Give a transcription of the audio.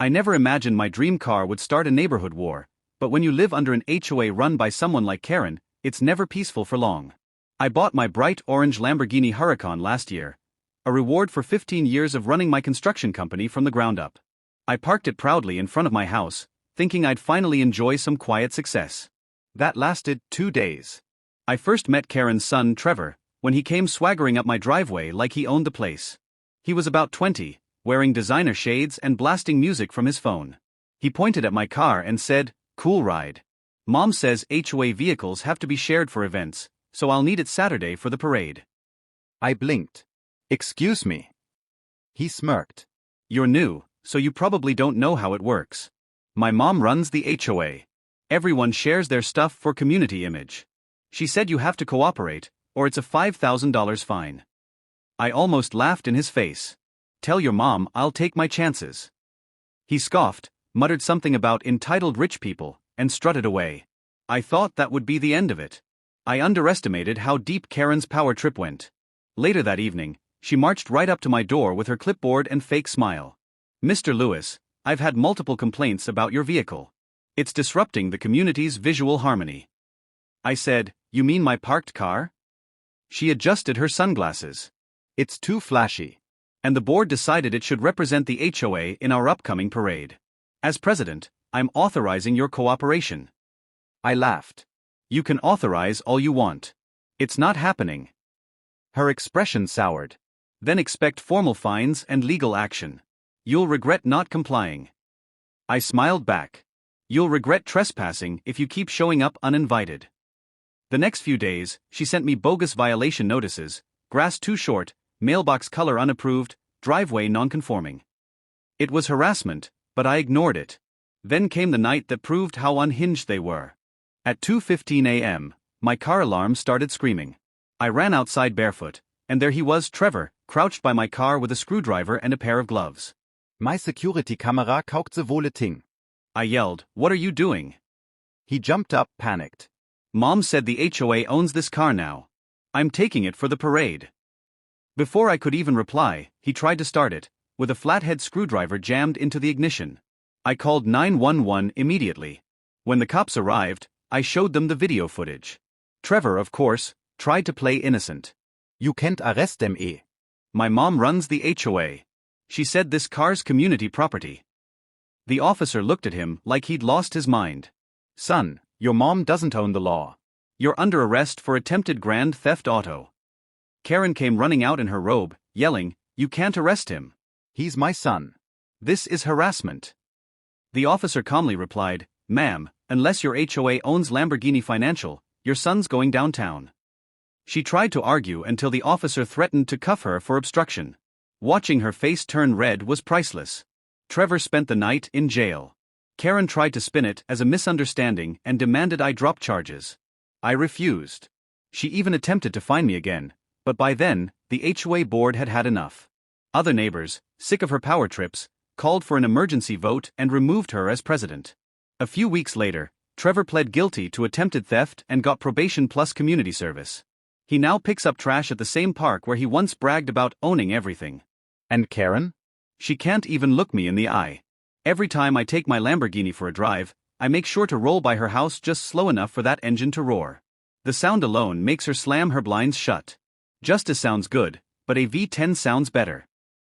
I never imagined my dream car would start a neighborhood war, but when you live under an HOA run by someone like Karen, it's never peaceful for long. I bought my bright orange Lamborghini Huracan last year, a reward for 15 years of running my construction company from the ground up. I parked it proudly in front of my house, thinking I'd finally enjoy some quiet success. That lasted 2 days. I first met Karen's son, Trevor, when he came swaggering up my driveway like he owned the place. He was about 20, wearing designer shades and blasting music from his phone. He pointed at my car and said, "Cool ride. Mom says HOA vehicles have to be shared for events, so I'll need it Saturday for the parade." I blinked. "Excuse me." He smirked. "You're new, so you probably don't know how it works. My mom runs the HOA. Everyone shares their stuff for community image. She said you have to cooperate, or it's a $5,000 fine." I almost laughed in his face. "Tell your mom I'll take my chances." He scoffed, muttered something about entitled rich people, and strutted away. I thought that would be the end of it. I underestimated how deep Karen's power trip went. Later that evening, she marched right up to my door with her clipboard and fake smile. "Mr. Lewis, I've had multiple complaints about your vehicle. It's disrupting the community's visual harmony." I said, "You mean my parked car?" She adjusted her sunglasses. "It's too flashy. And the board decided it should represent the HOA in our upcoming parade. As president, I'm authorizing your cooperation." I laughed. "You can authorize all you want. It's not happening." Her expression soured. "Then expect formal fines and legal action. You'll regret not complying." I smiled back. "You'll regret trespassing if you keep showing up uninvited." The next few days, she sent me bogus violation notices: grass too short, mailbox color unapproved, driveway nonconforming. It was harassment, but I ignored it. Then came the night that proved how unhinged they were. At 2:15 a.m., my car alarm started screaming. I ran outside barefoot, and there he was, Trevor, crouched by my car with a screwdriver and a pair of gloves. "My Security-Kamera kaugt se wohle Ting." I yelled, "What are you doing?" He jumped up, panicked. "Mom said the HOA owns this car now. I'm taking it for the parade." Before I could even reply, he tried to start it, with a flathead screwdriver jammed into the ignition. I called 911 immediately. When the cops arrived, I showed them the video footage. Trevor, of course, tried to play innocent. "You can't arrest them, eh?" "My mom runs the HOA. She said this car's community property." The officer looked at him like he'd lost his mind. "Son, your mom doesn't own the law. You're under arrest for attempted grand theft auto." Karen came running out in her robe, yelling, "You can't arrest him. He's my son. This is harassment." The officer calmly replied, "Ma'am, unless your HOA owns Lamborghini Financial, your son's going downtown." She tried to argue until the officer threatened to cuff her for obstruction. Watching her face turn red was priceless. Trevor spent the night in jail. Karen tried to spin it as a misunderstanding and demanded I drop charges. I refused. She even attempted to fine me again, but by then, the HOA board had had enough. Other neighbors, sick of her power trips, called for an emergency vote and removed her as president. A few weeks later, Trevor pled guilty to attempted theft and got probation plus community service. He now picks up trash at the same park where he once bragged about owning everything. And Karen? She can't even look me in the eye. Every time I take my Lamborghini for a drive, I make sure to roll by her house just slow enough for that engine to roar. The sound alone makes her slam her blinds shut. Justice sounds good, but a V10 sounds better.